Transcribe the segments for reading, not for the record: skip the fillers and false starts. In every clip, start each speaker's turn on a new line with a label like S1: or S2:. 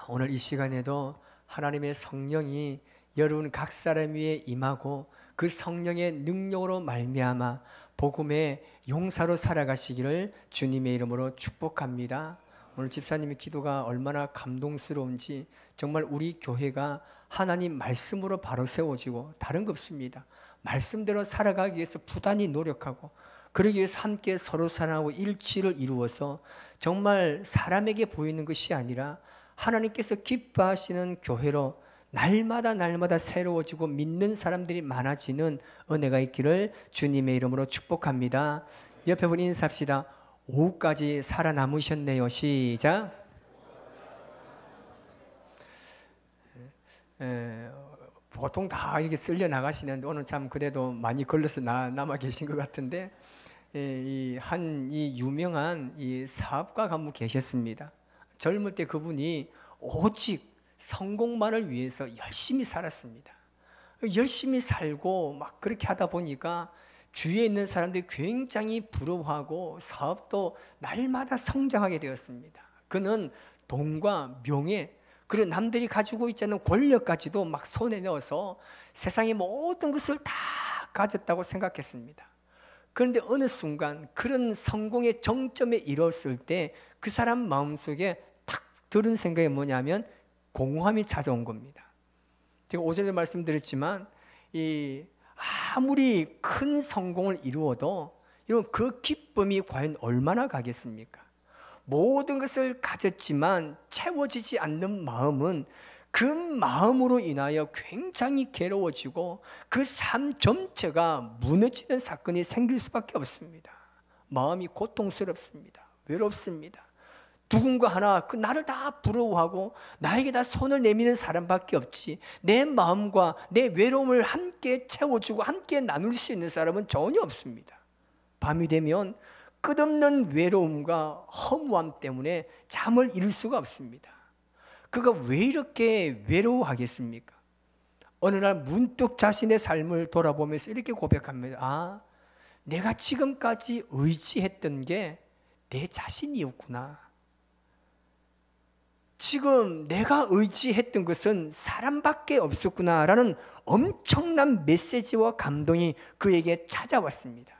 S1: 오늘 이 시간에도 하나님의 성령이 여러분 각 사람 위에 임하고 그 성령의 능력으로 말미암아 복음의 용사로 살아가시기를 주님의 이름으로 축복합니다. 오늘 집사님의 기도가 얼마나 감동스러운지, 정말 우리 교회가 하나님 말씀으로 바로 세워지고 다른 거 없습니다. 말씀대로 살아가기 위해서 부단히 노력하고, 그러기 위해서 함께 서로 사랑하고 일치를 이루어서 정말 사람에게 보이는 것이 아니라 하나님께서 기뻐하시는 교회로 날마다 새로워지고 믿는 사람들이 많아지는 은혜가 있기를 주님의 이름으로 축복합니다. 옆에 분 인사합시다. 오후까지 살아남으셨네요. 시작. 보통 다 이렇게 쓸려 나가시는데 오늘 참 그래도 많이 걸려서 남아 계신 것 같은데, 이 유명한 이 사업가가 한 분 계셨습니다. 젊을 때 그분이 오직 성공만을 위해서 열심히 살았습니다. 열심히 살고 막 그렇게 하다 보니까 주위에 있는 사람들이 굉장히 부러워하고 사업도 날마다 성장하게 되었습니다. 그는 돈과 명예, 그리고 남들이 가지고 있지 않은 권력까지도 막 손에 넣어서 세상의 모든 것을 다 가졌다고 생각했습니다. 그런데 어느 순간 그런 성공의 정점에 이르렀을 때 그 사람 마음속에 탁 들은 생각이 뭐냐면 공허함이 찾아온 겁니다. 제가 오전에 말씀드렸지만 아무리 큰 성공을 이루어도 여러분 그 기쁨이 과연 얼마나 가겠습니까? 모든 것을 가졌지만 채워지지 않는 마음은 그 마음으로 인하여 굉장히 괴로워지고 그 삶 전체가 무너지는 사건이 생길 수밖에 없습니다. 마음이 고통스럽습니다. 외롭습니다. 누군가 하나 나를 다 부러워하고 나에게 다 손을 내미는 사람밖에 없지, 내 마음과 내 외로움을 함께 채워주고 함께 나눌 수 있는 사람은 전혀 없습니다. 밤이 되면 끝없는 외로움과 허무함 때문에 잠을 이룰 수가 없습니다. 그가 왜 이렇게 외로워하겠습니까? 어느 날 문득 자신의 삶을 돌아보면서 이렇게 고백합니다. 내가 지금까지 의지했던 게 내 자신이었구나. 지금 내가 의지했던 것은 사람밖에 없었구나라는 엄청난 메시지와 감동이 그에게 찾아왔습니다.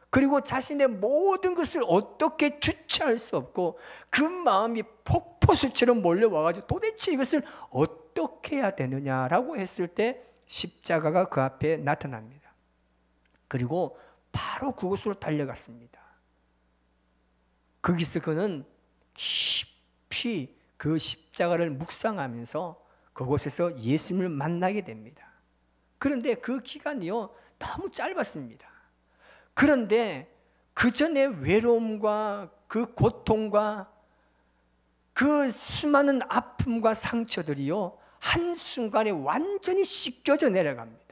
S1: 그리고 자신의 모든 것을 어떻게 주체할 수 없고 그 마음이 폭포수처럼 몰려와가지고 도대체 이것을 어떻게 해야 되느냐라고 했을 때 십자가가 그 앞에 나타납니다. 그리고 바로 그곳으로 달려갔습니다. 거기서 그는 깊이 그 십자가를 묵상하면서 그곳에서 예수님을 만나게 됩니다. 그런데 그 기간이요 너무 짧았습니다. 그런데 그 전에 외로움과 그 고통과 그 수많은 아픔과 상처들이요 한순간에 완전히 씻겨져 내려갑니다.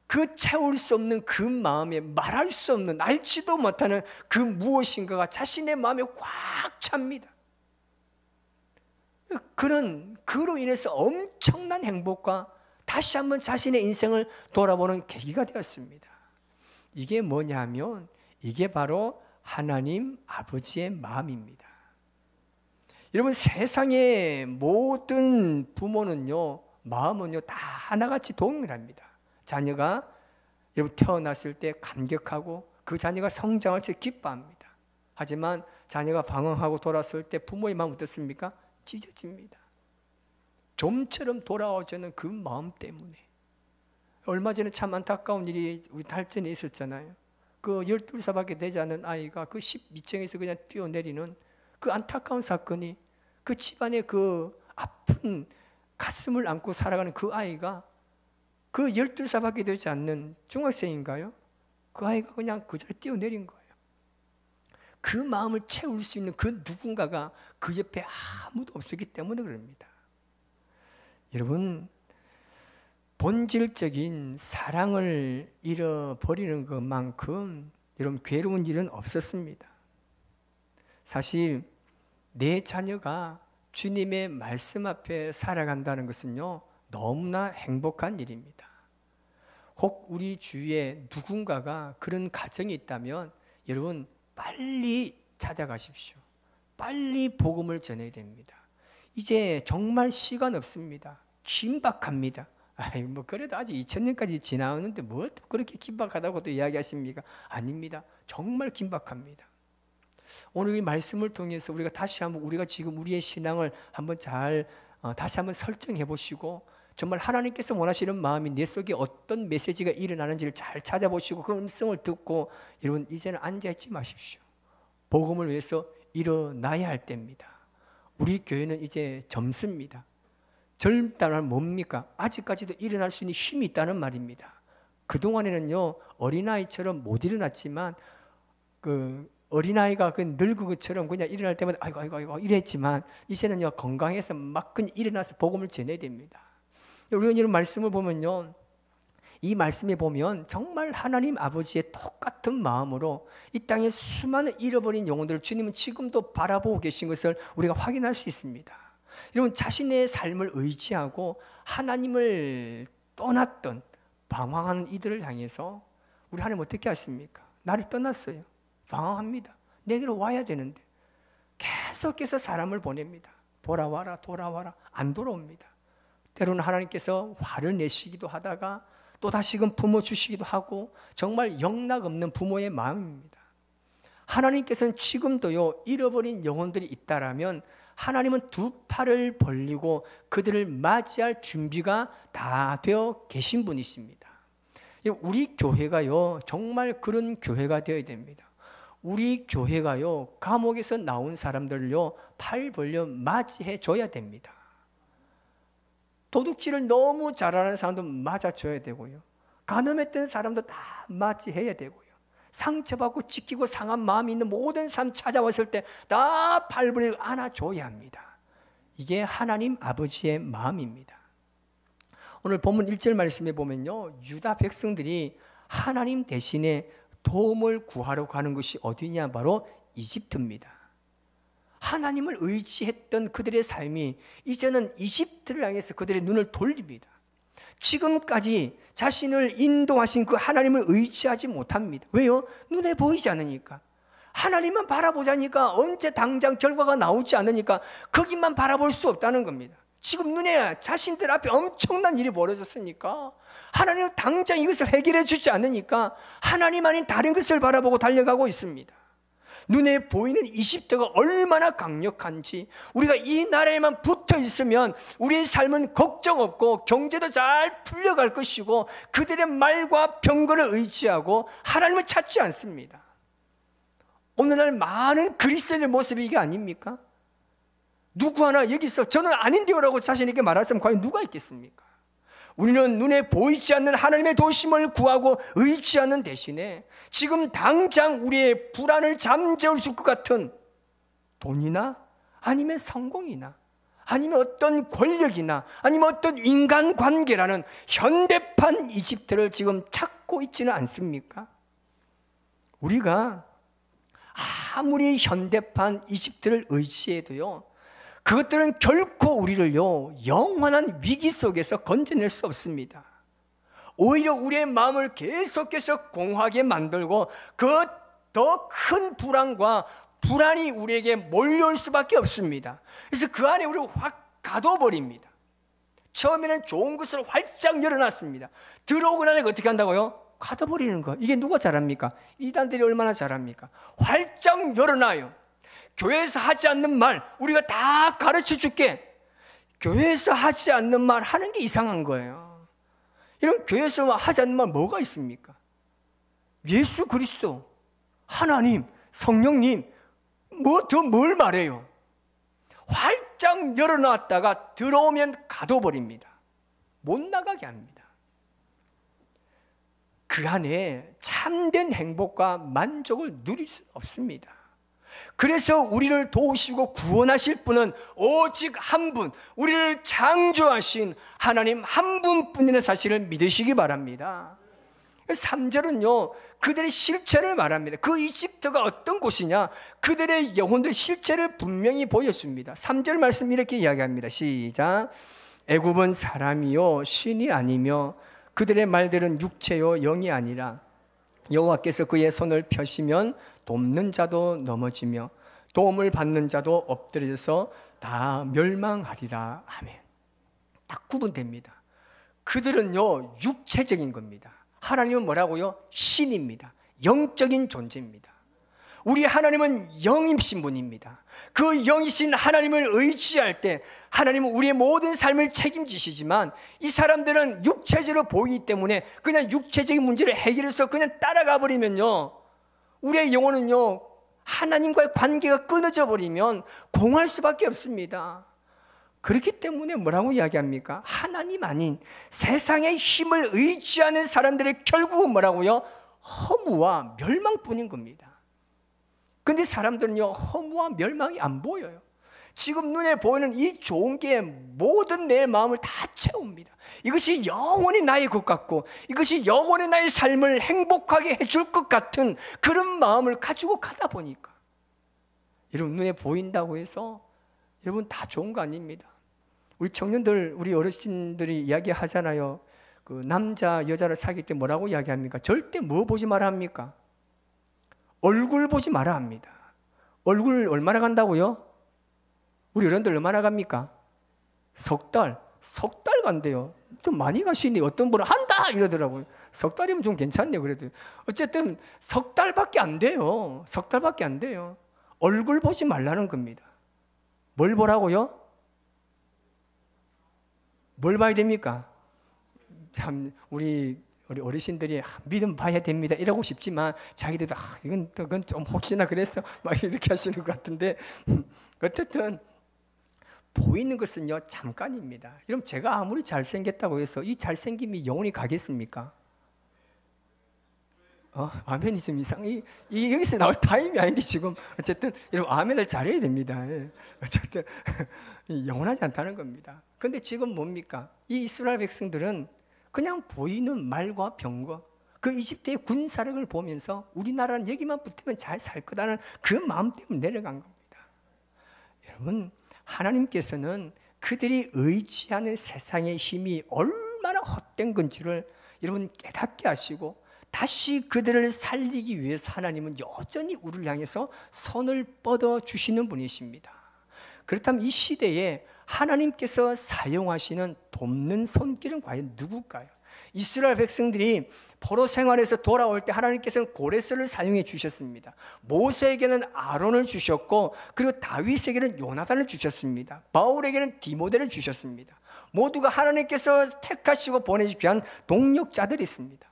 S1: 그 채울 수 없는 그 마음에 말할 수 없는, 알지도 못하는 그 무엇인가가 자신의 마음에 꽉 찹니다. 그로 인해서 엄청난 행복과 다시 한번 자신의 인생을 돌아보는 계기가 되었습니다. 이게 뭐냐면 이게 바로 하나님 아버지의 마음입니다. 여러분 세상의 모든 부모는요 마음은요 다 하나같이 동일합니다. 자녀가 여러분 태어났을 때 감격하고 그 자녀가 성장할 때 기뻐합니다. 하지만 자녀가 방황하고 돌아섰을 때 부모의 마음 어떻습니까? 찢어집니다. 좀처럼 돌아오자는 그 마음 때문에. 얼마 전에 참 안타까운 일이 우리 달전에 있었잖아요. 그 12살밖에 되지 않은 아이가 그 12층에서 그냥 뛰어내리는 그 안타까운 사건이, 그 집안의 그 아픈 가슴을 안고 살아가는 그 아이가 그 12살밖에 되지 않는 중학생인가요? 그 아이가 그냥 그 자리에 뛰어내린 거예요. 그 마음을 채울 수 있는 그 누군가가 그 옆에 아무도 없었기 때문에 그럽니다. 여러분 본질적인 사랑을 잃어버리는 것만큼 여러분 괴로운 일은 없었습니다. 사실 내 자녀가 주님의 말씀 앞에 살아간다는 것은요 너무나 행복한 일입니다. 혹 우리 주위에 누군가가 그런 가정이 있다면 여러분 빨리 찾아가십시오. 빨리 복음을 전해야 됩니다. 이제 정말 시간 없습니다. 긴박합니다. 아이, 뭐 그래도 아직 2000년까지 지나오는데 뭘 또 그렇게 긴박하다고 또 이야기하십니까? 아닙니다. 정말 긴박합니다. 오늘 이 말씀을 통해서 우리가 다시 한번 우리가 지금 우리의 신앙을 한번 잘 다시 한번 설정해 보시고, 정말 하나님께서 원하시는 마음이 내 속에 어떤 메시지가 일어나는지를 잘 찾아보시고 그 음성을 듣고, 여러분 이제는 앉아있지 마십시오. 복음을 위해서 일어나야 할 때입니다. 우리 교회는 이제 젊습니다. 젊다는 뭡니까? 아직까지도 일어날 수 있는 힘이 있다는 말입니다. 그동안에는요, 어린아이처럼 못 일어났지만, 어린아이가 늙은 것처럼 그냥 일어날 때마다 아이고 이랬지만, 이제는요, 건강해서 막 그냥 일어나서 복음을 전해야 됩니다. 우리가 이런 말씀을 보면요, 이 말씀에 보면 정말 하나님 아버지의 똑같은 마음으로 이 땅에 수많은 잃어버린 영혼들을 주님은 지금도 바라보고 계신 것을 우리가 확인할 수 있습니다. 여러분, 자신의 삶을 의지하고 하나님을 떠났던 방황하는 이들을 향해서 우리 하나님 어떻게 하십니까? 나를 떠났어요. 방황합니다. 내게로 와야 되는데 계속해서 사람을 보냅니다. 돌아와라 안 돌아옵니다. 때로는 하나님께서 화를 내시기도 하다가 또 다시금 품어주시기도 하고, 정말 영락없는 부모의 마음입니다. 하나님께서는 지금도요, 잃어버린 영혼들이 있다라면 하나님은 두 팔을 벌리고 그들을 맞이할 준비가 다 되어 계신 분이십니다. 우리 교회가요, 정말 그런 교회가 되어야 됩니다. 우리 교회가요, 감옥에서 나온 사람들을요, 팔 벌려 맞이해 줘야 됩니다. 도둑질을 너무 잘하는 사람도 맞아줘야 되고요, 간음했던 사람도 다 맞이해야 되고요, 상처받고 찢기고 상한 마음이 있는 모든 사람 찾아왔을 때 다 팔 벌리고 안아줘야 합니다. 이게 하나님 아버지의 마음입니다. 오늘 본문 1절 말씀에 보면요, 유다 백성들이 하나님 대신에 도움을 구하러 가는 것이 어디냐, 바로 이집트입니다. 하나님을 의지했던 그들의 삶이 이제는 이집트를 향해서 그들의 눈을 돌립니다. 지금까지 자신을 인도하신 그 하나님을 의지하지 못합니다. 왜요? 눈에 보이지 않으니까. 하나님만 바라보자니까 언제 당장 결과가 나오지 않으니까 거기만 바라볼 수 없다는 겁니다. 지금 눈에 자신들 앞에 엄청난 일이 벌어졌으니까 하나님은 당장 이것을 해결해 주지 않으니까 하나님 아닌 다른 것을 바라보고 달려가고 있습니다. 눈에 보이는 이집트가 얼마나 강력한지, 우리가 이 나라에만 붙어 있으면 우리의 삶은 걱정 없고 경제도 잘 풀려갈 것이고 그들의 말과 병거를 의지하고 하나님을 찾지 않습니다. 오늘날 많은 그리스도인의 모습이 이게 아닙니까? 누구 하나 여기서 저는 아닌데요라고 자신 있게 말할 사람 과연 누가 있겠습니까? 우리는 눈에 보이지 않는 하나님의 도심을 구하고 의지하는 대신에 지금 당장 우리의 불안을 잠재울 것 같은 돈이나 아니면 성공이나 아니면 어떤 권력이나 아니면 어떤 인간관계라는 현대판 이집트를 지금 찾고 있지는 않습니까? 우리가 아무리 현대판 이집트를 의지해도요, 그것들은 결코 우리를요, 영원한 위기 속에서 건져낼 수 없습니다. 오히려 우리의 마음을 계속해서 공허하게 만들고 그 더 큰 불안과 불안이 우리에게 몰려올 수밖에 없습니다. 그래서 그 안에 우리를 확 가둬버립니다. 처음에는 좋은 것을 활짝 열어놨습니다. 들어오고 나니까 어떻게 한다고요? 가둬버리는 거. 이게 누가 잘합니까? 이단들이 얼마나 잘합니까? 활짝 열어놔요. 교회에서 하지 않는 말 우리가 다 가르쳐 줄게. 교회에서 하지 않는 말 하는 게 이상한 거예요. 이런 교회에서 하지 않는 말 뭐가 있습니까? 예수 그리스도, 하나님, 성령님, 뭐 더 뭘 말해요? 활짝 열어놨다가 들어오면 가둬버립니다. 못 나가게 합니다. 그 안에 참된 행복과 만족을 누릴 수 없습니다. 그래서 우리를 도우시고 구원하실 분은 오직 한 분, 우리를 창조하신 하나님 한 분뿐이라는 사실을 믿으시기 바랍니다. 3절은요, 그들의 실체를 말합니다. 그 이집트가 어떤 곳이냐, 그들의 영혼들의 실체를 분명히 보여줍니다. 3절 말씀 이렇게 이야기합니다. 시작. 애굽은 사람이요 신이 아니며 그들의 말들은 육체요 영이 아니라 여호와께서 그의 손을 펴시면 돕는 자도 넘어지며 도움을 받는 자도 엎드려서 다 멸망하리라. 아멘. 딱 구분됩니다. 그들은요, 육체적인 겁니다. 하나님은 뭐라고요? 신입니다. 영적인 존재입니다. 우리 하나님은 영이신 분입니다. 그 영이신 하나님을 의지할 때 하나님은 우리의 모든 삶을 책임지시지만 이 사람들은 육체적으로 보이기 때문에 그냥 육체적인 문제를 해결해서 그냥 따라가 버리면요, 우리의 영혼은요, 하나님과의 관계가 끊어져 버리면 공할 수밖에 없습니다. 그렇기 때문에 뭐라고 이야기합니까? 하나님 아닌 세상의 힘을 의지하는 사람들의 결국은 뭐라고요? 허무와 멸망뿐인 겁니다. 근데 사람들은요, 허무와 멸망이 안 보여요. 지금 눈에 보이는 이 좋은 게 모든 내 마음을 다 채웁니다. 이것이 영원히 나의 것 같고 이것이 영원히 나의 삶을 행복하게 해줄 것 같은 그런 마음을 가지고 가다 보니까, 여러분, 눈에 보인다고 해서 여러분 다 좋은 거 아닙니다. 우리 청년들, 우리 어르신들이 이야기하잖아요. 그 남자 여자를 사귈 때 뭐라고 이야기합니까? 절대 뭐 보지 마라 합니까? 얼굴 보지 마라 합니다. 얼굴 얼마나 간다고요? 우리 어른들 얼마나 갑니까? 석 달 간대요. 좀 많이 가시니 어떤 분은 한 달 이러더라고요. 석 달이면 좀 괜찮네요. 그래도 어쨌든 석 달밖에 안 돼요. 석 달밖에 안 돼요. 얼굴 보지 말라는 겁니다. 뭘 보라고요? 뭘 봐야 됩니까? 참 우리 어르신들이 믿음 봐야 됩니다 이러고 싶지만 자기들도 그건 좀 혹시나 그랬어 막 이렇게 하시는 것 같은데, 어쨌든 보이는 것은요 잠깐입니다. 여러분, 제가 아무리 잘생겼다고 해서 이 잘생김이 영원히 가겠습니까? 아멘이 좀 이상해. 여기서 나올 타임이 아닌데 지금. 어쨌든 여러분, 아멘을 잘해야 됩니다. 어쨌든 영원하지 않다는 겁니다. 근데 지금 뭡니까? 이 이스라엘 백성들은 그냥 보이는 말과 병거, 그 이집트의 군사력을 보면서 우리나라는 여기만 붙으면 잘 살 거다는 그 마음 때문에 내려간 겁니다. 여러분, 하나님께서는 그들이 의지하는 세상의 힘이 얼마나 헛된 건지를 여러분 깨닫게 하시고, 다시 그들을 살리기 위해서 하나님은 여전히 우리를 향해서 손을 뻗어 주시는 분이십니다. 그렇다면 이 시대에 하나님께서 사용하시는 돕는 손길은 과연 누굴까요? 이스라엘 백성들이 포로 생활에서 돌아올 때 하나님께서는 고레스를 사용해 주셨습니다. 모세에게는 아론을 주셨고, 그리고 다윗에게는 요나단을 주셨습니다. 바울에게는 디모데를 주셨습니다. 모두가 하나님께서 택하시고 보내주신 귀한 동력자들이 있습니다.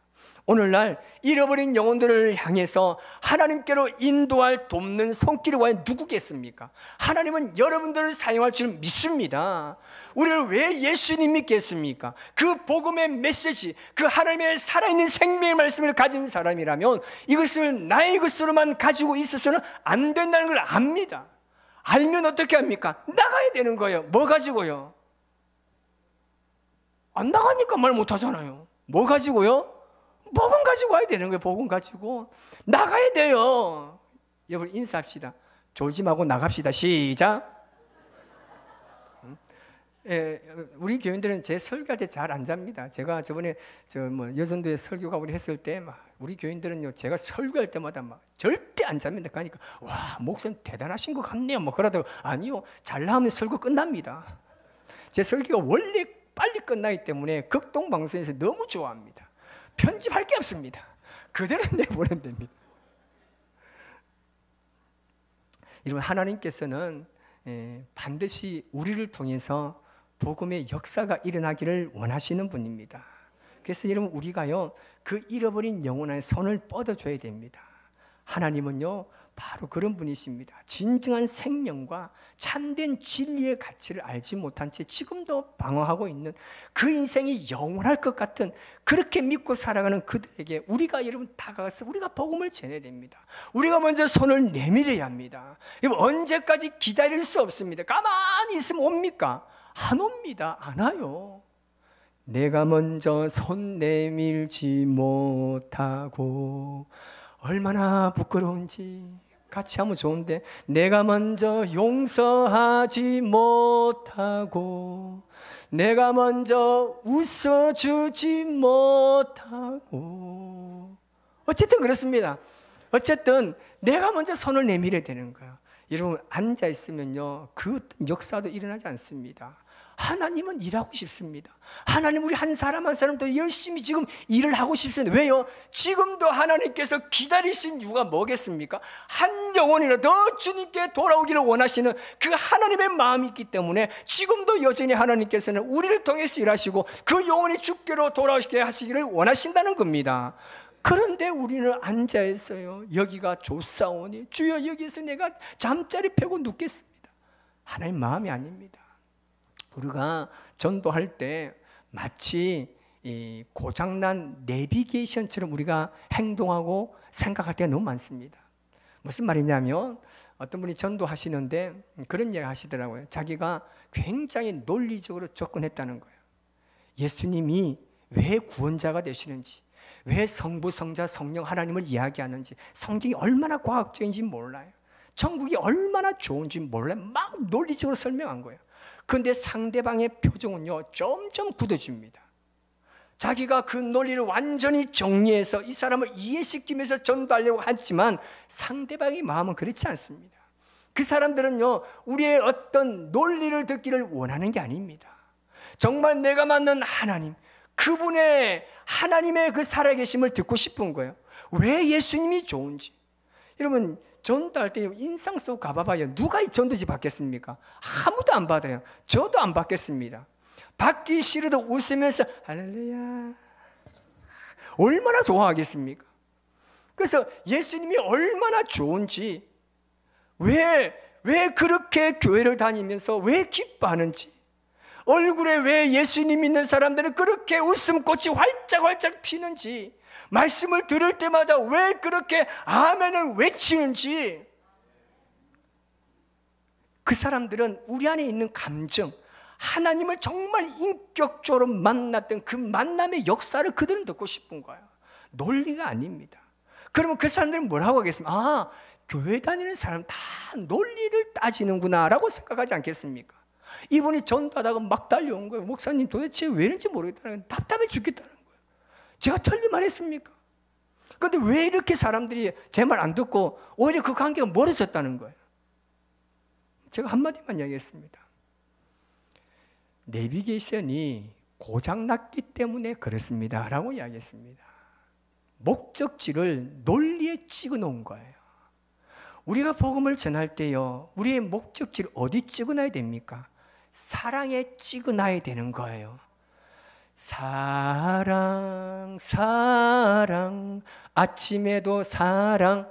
S1: 오늘날 잃어버린 영혼들을 향해서 하나님께로 인도할 돕는 손길이 과연 누구겠습니까? 하나님은 여러분들을 사용할 줄 믿습니다. 우리를 왜 예수님 믿겠습니까? 그 복음의 메시지, 그 하나님의 살아있는 생명의 말씀을 가진 사람이라면 이것을 나의 것으로만 가지고 있어서는 안 된다는 걸 압니다. 알면 어떻게 합니까? 나가야 되는 거예요. 뭐 가지고요? 안 나가니까 말 못하잖아요. 뭐 가지고요? 복음 가지고 와야 되는 거예요. 복음 가지고 나가야 돼요. 여러분, 인사합시다. 졸지 말고 나갑시다. 시작. 우리 교인들은 제 설교할 때 잘 안 잡니다. 제가 저번에 여전도에 설교가 우리 했을 때 우리 교인들은요, 제가 설교할 때마다 절대 안 잡니다. 그러니까 와, 목사님 대단하신 것 같네요. 그러다가 아니요, 잘 나오면 설교 끝납니다. 제 설교가 원래 빨리 끝나기 때문에 극동 방송에서 너무 좋아합니다. 편집할 게 없습니다. 그대로 내보내면 됩니다. 여러분, 하나님께서는 반드시 우리를 통해서 복음의 역사가 일어나기를 원하시는 분입니다. 그래서 여러분, 우리가요, 그 잃어버린 영혼의 손을 뻗어줘야 됩니다. 하나님은요, 바로 그런 분이십니다. 진정한 생명과 참된 진리의 가치를 알지 못한 채 지금도 방황하고 있는, 그 인생이 영원할 것 같은, 그렇게 믿고 살아가는 그들에게 우리가 여러분 다가가서 우리가 복음을 전해야 됩니다. 우리가 먼저 손을 내밀어야 합니다. 언제까지 기다릴 수 없습니다. 가만히 있으면 옵니까? 안 옵니다. 안 와요. 내가 먼저 손 내밀지 못하고 얼마나 부끄러운지 같이 하면 좋은데, 내가 먼저 용서하지 못하고 내가 먼저 웃어주지 못하고, 어쨌든 그렇습니다. 어쨌든 내가 먼저 손을 내밀어야 되는 거예요. 여러분 앉아 있으면요 그 역사도 일어나지 않습니다. 하나님은 일하고 싶습니다. 하나님 우리 한 사람 한 사람도 열심히 지금 일을 하고 싶습니다. 왜요? 지금도 하나님께서 기다리신 이유가 뭐겠습니까? 한 영혼이라도 주님께 돌아오기를 원하시는 그 하나님의 마음이 있기 때문에 지금도 여전히 하나님께서는 우리를 통해서 일하시고 그 영혼이 주께로 돌아오게 하시기를 원하신다는 겁니다. 그런데 우리는 앉아 있어요. 여기가 좋사오니 주여 여기서 내가 잠자리 펴고 눕겠습니다. 하나님 마음이 아닙니다. 우리가 전도할 때 마치 이 고장난 내비게이션처럼 우리가 행동하고 생각할 때가 너무 많습니다. 무슨 말이냐면 어떤 분이 전도하시는데 그런 얘기 하시더라고요. 자기가 굉장히 논리적으로 접근했다는 거예요. 예수님이 왜 구원자가 되시는지, 왜 성부, 성자, 성령 하나님을 이야기하는지, 성경이 얼마나 과학적인지 몰라요. 천국이 얼마나 좋은지 몰라요. 막 논리적으로 설명한 거예요. 그런데 상대방의 표정은요 점점 굳어집니다. 자기가 그 논리를 완전히 정리해서 이 사람을 이해시키면서 전도하려고 하지만 상대방의 마음은 그렇지 않습니다. 그 사람들은요 우리의 어떤 논리를 듣기를 원하는 게 아닙니다. 정말 내가 만난 하나님, 그분의 하나님의 그 살아계심을 듣고 싶은 거예요. 왜 예수님이 좋은지. 여러분 전도할 때 인상 속 가봐봐요. 누가 이 전도지 받겠습니까? 아무도 안 받아요. 저도 안 받겠습니다. 받기 싫어도 웃으면서 할렐루야 얼마나 좋아하겠습니까? 그래서 예수님이 얼마나 좋은지, 왜 그렇게 교회를 다니면서 왜 기뻐하는지, 얼굴에 왜 예수님 믿는 사람들은 그렇게 웃음꽃이 활짝활짝 피는지, 말씀을 들을 때마다 왜 그렇게 아멘을 외치는지. 그 사람들은 우리 안에 있는 감정, 하나님을 정말 인격적으로 만났던 그 만남의 역사를 그들은 듣고 싶은 거예요. 논리가 아닙니다. 그러면 그 사람들은 뭐라고 하겠습니까? 아, 교회 다니는 사람 다 논리를 따지는구나 라고 생각하지 않겠습니까? 이분이 전도하다가 막 달려온 거예요. 목사님 도대체 왜 이런지 모르겠다는 거예요. 답답해 죽겠다는 거예요. 제가 틀리만 했습니까? 그런데 왜 이렇게 사람들이 제 말 안 듣고 오히려 그 관계가 멀어졌다는 거예요? 제가 한마디만 이야기했습니다. 내비게이션이 고장났기 때문에 그렇습니다 라고 이야기했습니다. 목적지를 논리에 찍어 놓은 거예요. 우리가 복음을 전할 때요 우리의 목적지를 어디 찍어 놔야 됩니까? 사랑에 찍어 놔야 되는 거예요. 사랑 사랑 아침에도 사랑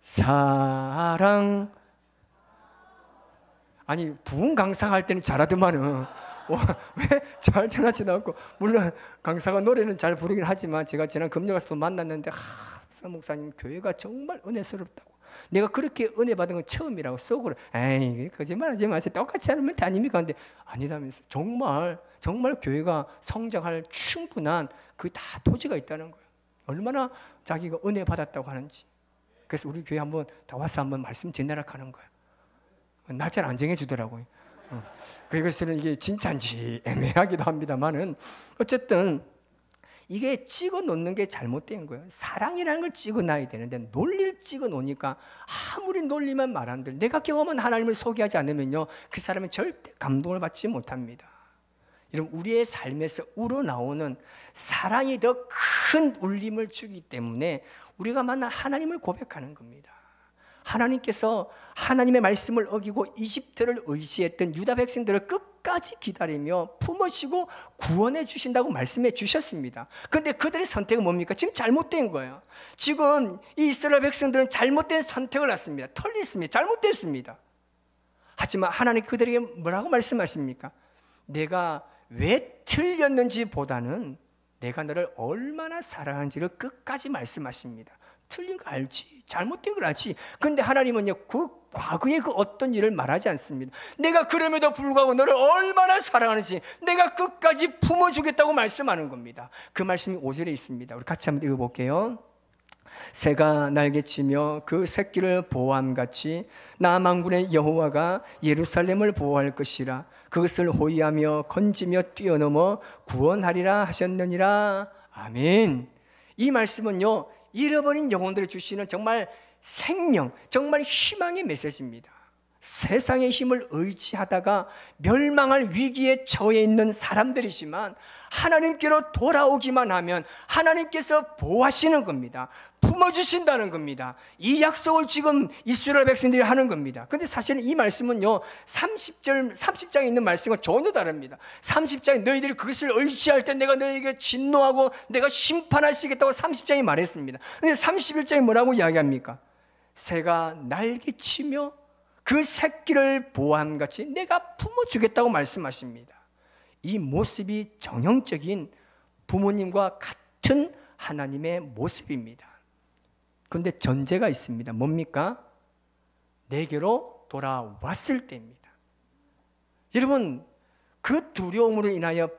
S1: 사랑. 아니 부흥 강사할 때는 잘하더만은 왜 잘 전하지도 않고, 물론 강사가 노래는 잘 부르긴 하지만 제가 지난 금요 가서 만났는데 목사님 교회가 정말 은혜스럽다고, 내가 그렇게 은혜 받은 건 처음이라고 속으로 에이 거짓말하지 마세요 똑같이 하는 멘트 아닙니까? 근데 아니라면서 정말 교회가 성장할 충분한 그 다 토지가 있다는 거예요. 얼마나 자기가 은혜 받았다고 하는지. 그래서 우리 교회 한번 다 와서 한번 말씀 전하라 하는 거예요. 날짜를 안 정해주더라고요. 그래서 이게 진짜인지 애매하기도 합니다만은 어쨌든 이게 찍어 놓는 게 잘못된 거예요. 사랑이라는 걸 찍어 놔야 되는데 논리를 찍어 놓으니까 아무리 논리만 말한들 내가 경험한 하나님을 소개하지 않으면요 그 사람은 절대 감동을 받지 못합니다. 여러분 우리의 삶에서 우러나오는 사랑이 더 큰 울림을 주기 때문에 우리가 만난 하나님을 고백하는 겁니다. 하나님께서 하나님의 말씀을 어기고 이집트를 의지했던 유다 백성들을 끝까지 기다리며 품으시고 구원해 주신다고 말씀해 주셨습니다. 그런데 그들의 선택은 뭡니까? 지금 잘못된 거예요. 지금 이 이스라엘 백성들은 잘못된 선택을 했습니다. 틀렸습니다. 잘못됐습니다. 하지만 하나님 그들에게 뭐라고 말씀하십니까? 내가 왜 틀렸는지 보다는 내가 너를 얼마나 사랑하는지를 끝까지 말씀하십니다. 틀린 거 알지, 잘못된 걸 알지. 그런데 하나님은요 그 과거의 그 어떤 일을 말하지 않습니다. 내가 그럼에도 불구하고 너를 얼마나 사랑하는지 내가 끝까지 품어주겠다고 말씀하는 겁니다. 그 말씀이 5절에 있습니다. 우리 같이 한번 읽어볼게요. 새가 날개치며 그 새끼를 보호함같이 나 만군의 여호와가 예루살렘을 보호할 것이라. 그것을 호위하며 건지며 뛰어넘어 구원하리라 하셨느니라. 아멘. 이 말씀은요 잃어버린 영혼들을 주시는 정말 생명, 정말 희망의 메시지입니다. 세상의 힘을 의지하다가 멸망할 위기에 처해 있는 사람들이지만 하나님께로 돌아오기만 하면 하나님께서 보호하시는 겁니다. 품어주신다는 겁니다. 이 약속을 지금 이스라엘 백성들이 하는 겁니다. 그런데 사실은 이 말씀은요, 30장에 있는 말씀과 전혀 다릅니다. 30장에 너희들이 그것을 의지할 때 내가 너희에게 진노하고 내가 심판할 수 있겠다고 30장에 말했습니다. 그런데 31장에 뭐라고 이야기합니까? 새가 날개치며 그 새끼를 보호함같이 내가 품어주겠다고 말씀하십니다. 이 모습이 정형적인 부모님과 같은 하나님의 모습입니다. 그런데 전제가 있습니다. 뭡니까? 내게로 돌아왔을 때입니다. 여러분, 그 두려움으로 인하여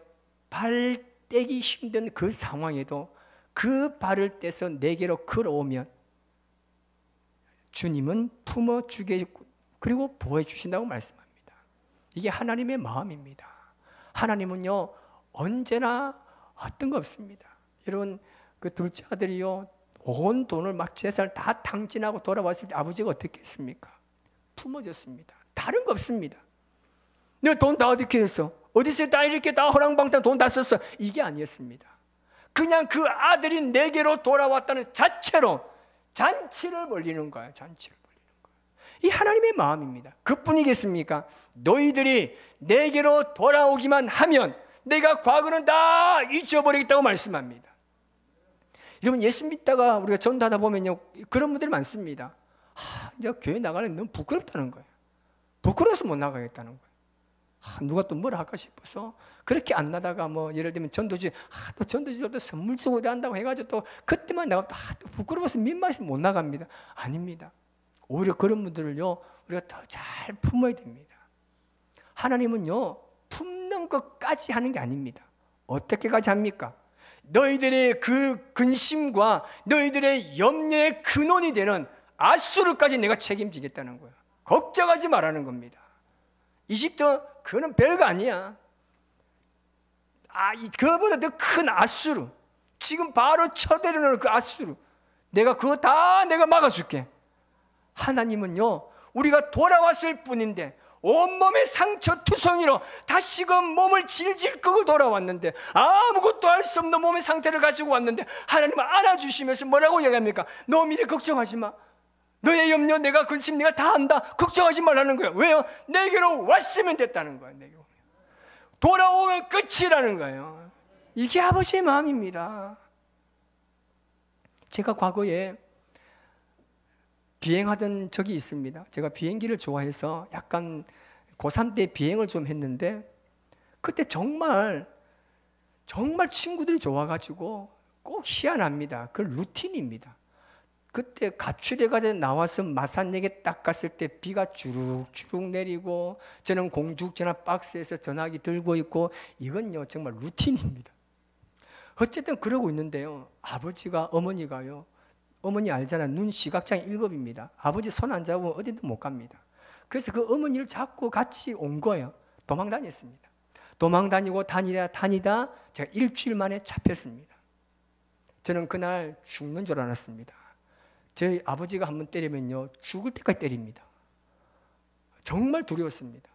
S1: 발 떼기 힘든 그 상황에도 그 발을 떼서 내게로 걸어오면 주님은 품어주겠고 그리고 보호해 주신다고 말씀합니다. 이게 하나님의 마음입니다. 하나님은요, 언제나 어떤 거 없습니다. 여러분, 그 둘째 아들이요, 온 돈을 막 재산을 다 탕진하고 돌아왔을 때 아버지가 어떻게 했습니까? 품어줬습니다. 다른 거 없습니다. 내가 돈 다 어떻게 했어? 어디서 다 이렇게 다 허랑방탕 돈 다 썼어? 이게 아니었습니다. 그냥 그 아들이 내게로 돌아왔다는 자체로 잔치를 벌리는 거예요. 잔치를. 이 하나님의 마음입니다. 그뿐이겠습니까? 너희들이 내게로 돌아오기만 하면 내가 과거는 다 잊어버리겠다고 말씀합니다. 여러분, 예수 믿다가 우리가 전도하다 보면요, 그런 분들이 많습니다. 내가 교회 나가는 너무 부끄럽다는 거예요. 부끄러워서 못 나가겠다는 거예요. 누가 또 뭐라 할까 싶어서 그렇게 안 나다가 뭐 예를 들면 전도지, 또 전도지도 또 선물 주고 이런다고 해가지고 또 그때만 나가면 또 부끄러워서 민망해서 못 나갑니다. 아닙니다. 오히려 그런 분들을요, 우리가 더 잘 품어야 됩니다. 하나님은요, 품는 것까지 하는 게 아닙니다. 어떻게까지 합니까? 너희들의 그 근심과 너희들의 염려의 근원이 되는 아수르까지 내가 책임지겠다는 거예요. 걱정하지 말라는 겁니다. 이집트, 그거는 별거 아니야. 그거보다 더 큰 아수르, 지금 바로 쳐내려놓은 그 아수르, 내가 그거 다 내가 막아줄게. 하나님은요, 우리가 돌아왔을 뿐인데 온몸의 상처 투성이로 다시금 몸을 질질 끄고 돌아왔는데 아무것도 할 수 없는 몸의 상태를 가지고 왔는데 하나님은 안아주시면서 뭐라고 이야기합니까? 너 미래 걱정하지 마. 너의 염려, 내가 근심 내가 다 안다. 걱정하지 말라는 거예요. 왜요? 내게로 왔으면 됐다는 거예요. 내게로. 돌아오면 끝이라는 거예요. 이게 아버지의 마음입니다. 제가 과거에 비행하던 적이 있습니다. 제가 비행기를 좋아해서 약간 고3 때 비행을 좀 했는데 그때 정말 친구들이 좋아가지고 꼭 희한합니다. 그 루틴입니다. 그때 가출해가지고 나와서 마산역에 딱 갔을 때 비가 주룩주룩 내리고 저는 공중전화 박스에서 전화기 들고 있고 이건요 정말 루틴입니다. 어쨌든 그러고 있는데요, 아버지가 어머니가요, 어머니 알잖아, 눈 시각장애 1급입니다. 아버지 손 안 잡으면 어디도 못 갑니다. 그래서 그 어머니를 잡고 같이 온 거예요. 도망 다녔습니다. 도망 다니고 다니다 제가 일주일 만에 잡혔습니다. 저는 그날 죽는 줄 알았습니다. 저희 아버지가 한번 때리면요, 죽을 때까지 때립니다. 정말 두려웠습니다.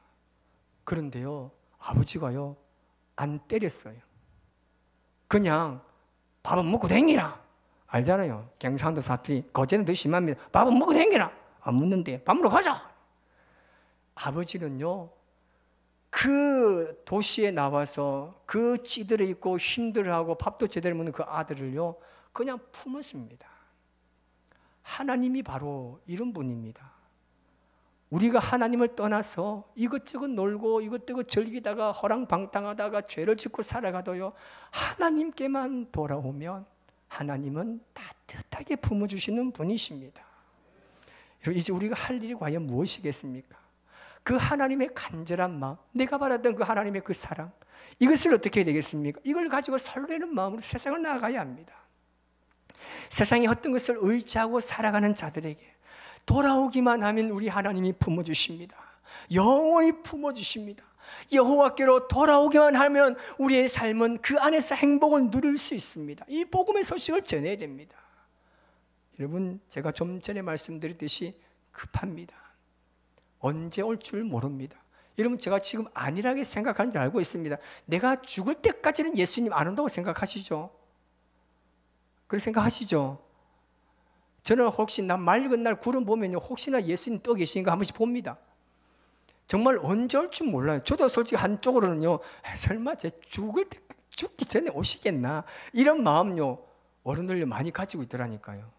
S1: 그런데요, 아버지가요, 안 때렸어요. 그냥 밥은 먹고 댕기라. 알잖아요. 경상도 사투리. 거제는 더 심합니다. 밥은 먹고 댕기라. 안 묻는데 밥 먹으러 가자. 아버지는요, 그 도시에 나와서 그 찌들어 있고 힘들어하고 밥도 제대로 먹는 그 아들을요, 그냥 품었습니다. 하나님이 바로 이런 분입니다. 우리가 하나님을 떠나서 이것저것 놀고 이것저것 즐기다가 허랑방탕하다가 죄를 짓고 살아가도요, 하나님께만 돌아오면 하나님은 따뜻하게 품어주시는 분이십니다. 이제 우리가 할 일이 과연 무엇이겠습니까? 그 하나님의 간절한 마음, 내가 바랐던 그 하나님의 그 사랑, 이것을 어떻게 해야 되겠습니까? 이걸 가지고 설레는 마음으로 세상을 나아가야 합니다. 세상에 어떤 것을 의지하고 살아가는 자들에게 돌아오기만 하면 우리 하나님이 품어주십니다. 영원히 품어주십니다. 여호와께로 돌아오기만 하면 우리의 삶은 그 안에서 행복을 누릴 수 있습니다. 이 복음의 소식을 전해야 됩니다. 여러분, 제가 좀 전에 말씀드렸듯이 급합니다. 언제 올 줄 모릅니다. 여러분, 제가 지금 안일하게 생각하는 줄 알고 있습니다. 내가 죽을 때까지는 예수님 안 온다고 생각하시죠? 그렇게 생각하시죠? 저는 혹시 맑은 날 구름 보면 혹시나 예수님 떠 계시니까 한 번씩 봅니다. 정말 언제 올 줄 몰라요. 저도 솔직히 한쪽으로는요, 설마 제 죽기 전에 오시겠나, 이런 마음요 어른들요 많이 가지고 있더라니까요.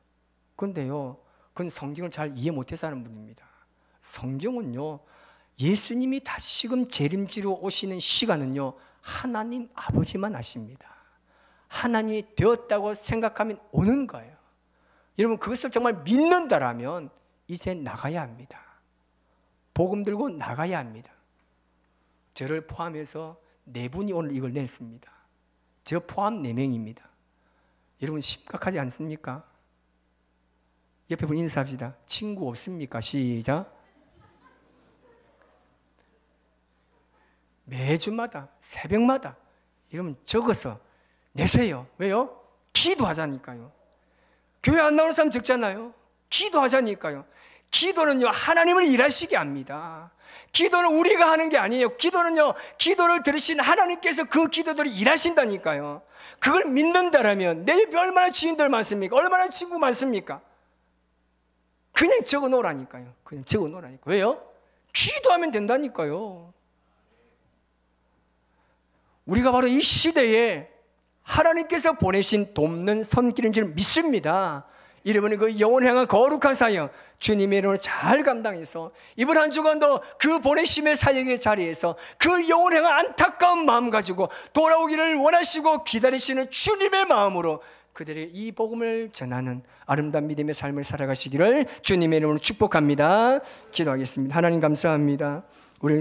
S1: 그런데요, 그건 성경을 잘 이해 못해서 하는 분입니다. 성경은요, 예수님이 다시금 재림지로 오시는 시간은요 하나님 아버지만 아십니다. 하나님이 되었다고 생각하면 오는 거예요. 여러분, 그것을 정말 믿는다라면 이제 나가야 합니다. 복음 들고 나가야 합니다. 저를 포함해서 4분이 오늘 이걸 냈습니다. 저 포함 4명입니다. 여러분, 심각하지 않습니까? 옆에 분 인사합시다. 친구 없습니까? 시작. 매주마다, 새벽마다 여러분 적어서 내세요. 왜요? 기도하자니까요. 교회 안 나오는 사람 적잖아요. 기도하자니까요. 기도는요 하나님을 일하시게 합니다. 기도는 우리가 하는 게 아니에요. 기도는요, 기도를 들으신 하나님께서 그 기도들을 일하신다니까요. 그걸 믿는다라면 내 옆에 얼마나 지인들 많습니까? 얼마나 친구 많습니까? 그냥 적어 놓으라니까요. 그냥 적어 놓으라니까. 왜요? 기도하면 된다니까요. 우리가 바로 이 시대에 하나님께서 보내신 돕는 손길인 줄 믿습니다. 여러분이 그 영원 향한 거룩한 사역 주님의 이름으로 잘 감당해서 이번 한 주간도 그 보내심의 사역의 자리에서 그 영원 향한 안타까운 마음 가지고 돌아오기를 원하시고 기다리시는 주님의 마음으로 그들의 이 복음을 전하는 아름다운 믿음의 삶을 살아가시기를 주님의 이름으로 축복합니다. 기도하겠습니다. 하나님 감사합니다. 우리